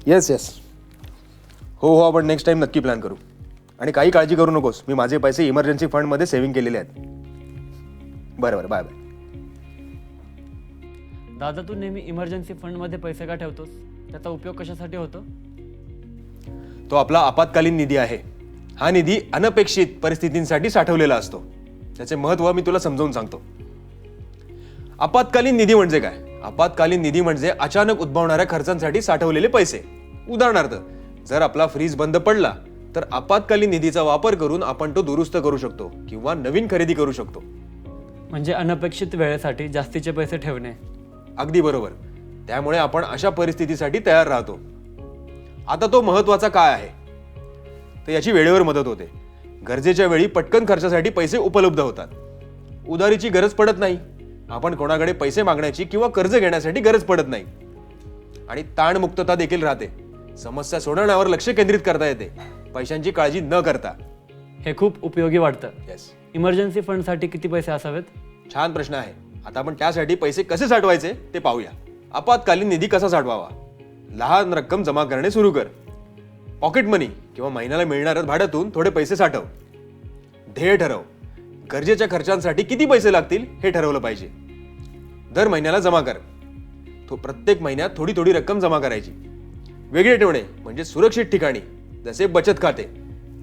Yes yes, हो हो, आपण नेक्स्ट टाइम नक्की प्लॅन करू. आणि काही काळजी करू नकोस, मी माझे पैसे इमर्जन्सी फंडमध्ये सेव्हिंग केलेले आहेत. बरं बरं, बाय बाय. दादा, तू नेहमी इमर्जन्सी फंडमध्ये पैसे का ठेवतोस? त्याचा उपयोग कशासाठी होतो? तो आपला आपत्कालीन निधी आहे. हा निधी अनपेक्षित परिस्थितींसाठी साठवलेला असतो. त्याचे महत्त्व मी तुला समजावून सांगतो. आपत्कालीन निधी म्हणजे काय? आपत्कालीन निधी म्हणजे अचानक उद्भवणाऱ्या खर्चांसाठी साठवलेले पैसे. उदाहरणार्थ, जर आपला फ्रीज बंद पडला तर आपत्कालीन निधीचा वापर करून आपण तो दुरुस्त करू शकतो किंवा नवीन खरेदी करू शकतो. म्हणजे अनपेक्षित वेळेसाठी जास्तीचे पैसे ठेवणे. अगदी बरोबर. त्यामुळे आपण अशा परिस्थितीसाठी तयार राहतो. आता तो महत्वाचा काय आहे तर याची वेळेवर मदत होते. गरजेच्या वेळी पटकन खर्चासाठी पैसे उपलब्ध होतात. उधारीची गरज पडत नाही. आपण कोणाकडे पैसे मागण्याची किंवा कर्ज घेण्यासाठी गरज पडत नाही. आणि ताणमुक्तता देखील राहते. समस्या सोडवण्यावर लक्ष केंद्रित करता येते, पैशांची काळजी न करता. हे खूप उपयोगी वाटतं. येस, इमर्जन्सी फंडसाठी किती पैसे असावेत? छान प्रश्न आहे. आता आपण त्यासाठी पैसे कसे साठवायचे ते पाहूया. आपत्कालीन निधी कसा साठवावा? लहान रक्कम जमा करणे सुरू कर. पॉकेट मनी किंवा महिन्याला मिळणाऱ्या भाड्यातून थोडे पैसे साठव. ध्येय ठरव. गरजेच्या खर्चांसाठी किती पैसे लागतील हे ठरवलं पाहिजे. दर महिन्याला जमा कर. तो प्रत्येक महिन्यात थोडी थोडी रक्कम जमा करायची. वेगळे ठेवणे म्हणजे सुरक्षित ठिकाणी, जसे बचत खाते,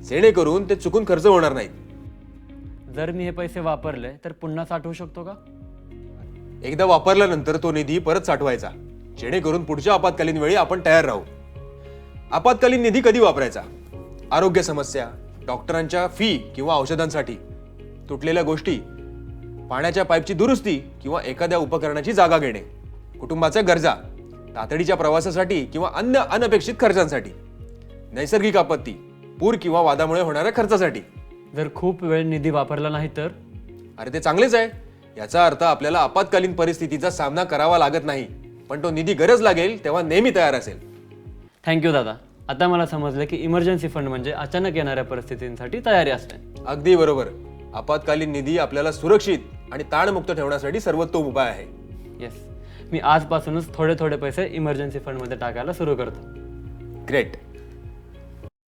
जेणेकरून ते चुकून खर्च होणार नाहीत. जर मी हे पैसे वापरले तर पुन्हा साठवू शकतो का? एकदा वापरल्यानंतर तो निधी परत साठवायचा, जेणेकरून पुढच्या आपत्कालीन वेळी आपण तयार राहू. आपत्कालीन निधी कधी वापरायचा? आरोग्य समस्या, डॉक्टरांच्या फी किंवा औषधांसाठी, तुटलेल्या गोष्टी, पाण्याच्या पाईपची दुरुस्ती किंवा एखाद्या उपकरणाची जागा घेणे, कुटुंबाच्या गरजा, तातडीच्या प्रवासासाठी किंवा अन्य अनपेक्षित खर्चांसाठी, नैसर्गिक आपत्ती, पूर किंवा वादामुळे होणाऱ्या खर्चासाठी. जर खूप वेळ निधी वापरला नाही तर? अरे ते चांगलेच आहे. याचा अर्थ आपल्याला आपत्कालीन परिस्थितीचा सामना करावा लागत नाही, पण तो निधी गरज लागेल तेव्हा नेहमी तयार असेल. थँक्यू दादा. आता मला समजलं की इमर्जन्सी फंड म्हणजे अचानक येणाऱ्या परिस्थितींसाठी तयारी असणे. अगदी बरोबर. आपत्कालीन निधी आपल्याला सुरक्षित आणि ताणमुक्त ठेवण्यासाठी सर्वोत्तम उपाय आहे. येस, मी आजपासूनच थोडे थोडे पैसे इमर्जन्सी फंडमध्ये टाकायला सुरू करतो. ग्रेट.